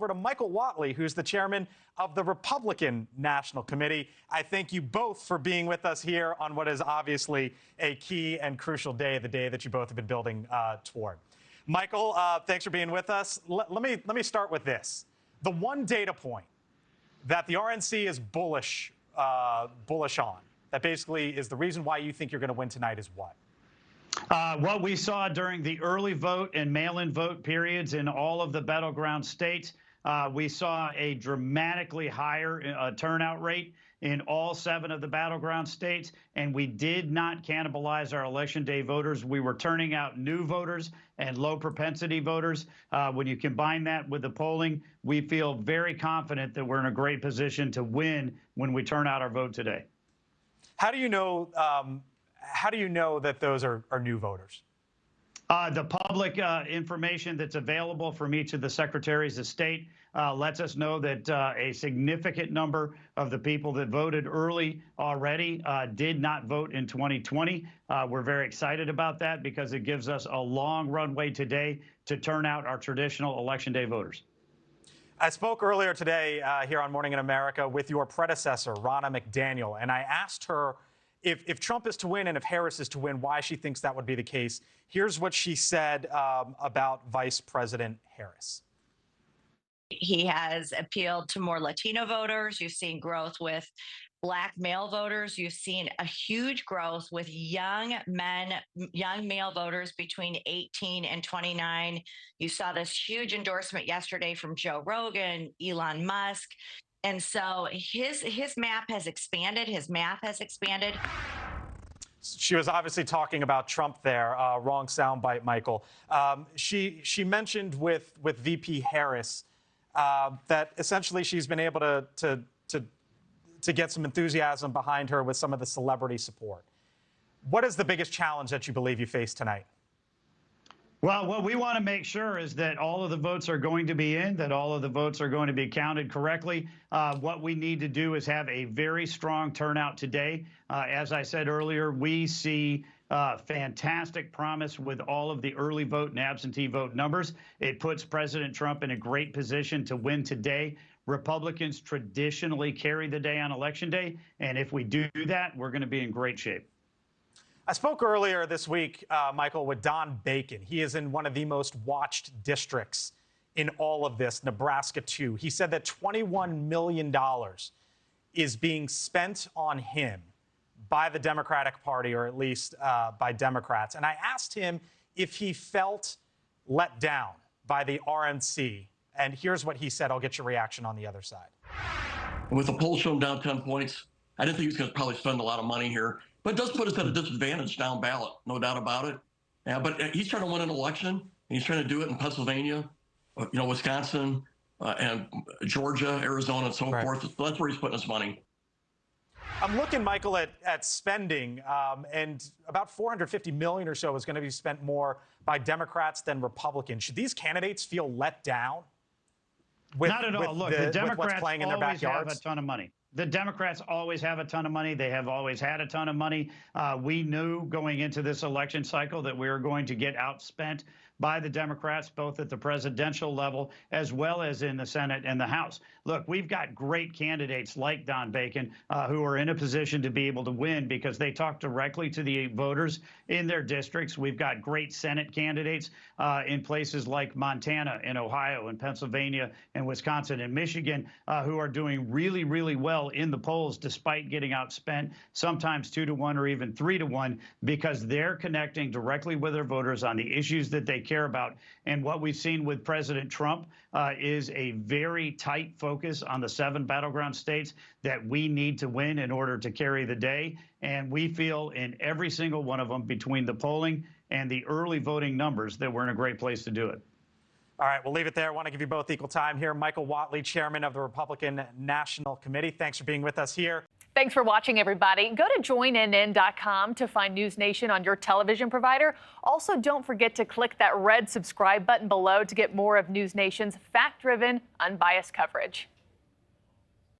to Michael Whatley, who's the chairman of the Republican National Committee. I thank you both for being with us here on what is obviously a key and crucial day, the day that you both have been building toward. Michael, thanks for being with us. Let me start with this. The one data point that the RNC is bullish on, that basically is the reason why you think you're going to win tonight, is what? What we saw during the early vote and mail-in vote periods in all of the battleground states, we saw a dramatically higher turnout rate in all 7 of the battleground states, and we did not cannibalize our Election Day voters. We were turning out new voters and low propensity voters. When you combine that with the polling, we feel very confident that we're in a great position to win when we turn out our vote today. How do you know? How do you know that those are new voters? The public information that's available from each of the secretaries of state lets us know that a significant number of the people that voted early already did not vote in 2020. We're very excited about that because it gives us a long runway today to turn out our traditional Election Day voters. I spoke earlier today here on Morning in America with your predecessor, Ronna McDaniel, and I asked her if Trump is to win and if Harris is to win, why she thinks that would be the case. Here's what she said about Vice President Harris. He has appealed to more Latino voters. You've seen growth with Black male voters. You've seen a huge growth with young male voters between 18 and 29. You saw this huge endorsement yesterday from Joe Rogan, Elon Musk. And so his map has expanded. His math has expanded. She was obviously talking about Trump there. Wrong soundbite, Michael. She mentioned with VP Harris that essentially she's been able to get some enthusiasm behind her with some of the celebrity support. What is the biggest challenge that you believe you face tonight? Well, what we want to make sure is that all of the votes are going to be in, that all of the votes are going to be counted correctly. What we need to do is have a very strong turnout today. As I said earlier, we see fantastic promise with all of the early vote and absentee vote numbers. It puts President Trump in a great position to win today. Republicans traditionally carry the day on Election Day, and if we do that, we're going to be in great shape. I spoke earlier this week, Michael, with Don Bacon. He is in one of the most watched districts in all of this, Nebraska 2. He said that $21 million is being spent on him by the Democratic Party, or at least by Democrats. And I asked him if he felt let down by the RNC. And here's what he said. I'll get your reaction on the other side. With the poll showing down 10 points, I didn't think he was going to probably spend a lot of money here. But it does put us at a disadvantage down ballot, no doubt about it. Yeah, but he's trying to win an election, and he's trying to do it in Pennsylvania, Wisconsin, and Georgia, Arizona, and so forth. So that's where he's putting his money. I'm looking, Michael, at spending, and about $450 million or so is going to be spent more by Democrats than Republicans. Should these candidates feel let down? Not at all. Look, the Democrats playing in their always backyards? have a ton of money. The Democrats always have a ton of money. They have always had a ton of money. We knew going into this election cycle that we were going to get outspent by the Democrats, both at the presidential level as well as in the Senate and the House. Look, we've got great candidates like Don Bacon who are in a position to be able to win because they talk directly to the voters in their districts. We've got great Senate candidates in places like Montana and Ohio and Pennsylvania and Wisconsin and Michigan who are doing really, really well in the polls despite getting outspent, sometimes 2-to-1 or even 3-to-1, because they're connecting directly with their voters on the issues that they care about. And what we've seen with President Trump is a very tight focus on the 7 battleground states that we need to win in order to carry the day. And we feel in every single one of them, between the polling and the early voting numbers, that we're in a great place to do it. All right, we'll leave it there. I want to give you both equal time here. Michael Whatley, chairman of the Republican National Committee. Thanks for being with us here. Thanks for watching, everybody. Go to joinnn.com to find NewsNation on your television provider. Also, don't forget to click that red subscribe button below to get more of NewsNation's fact-driven, unbiased coverage.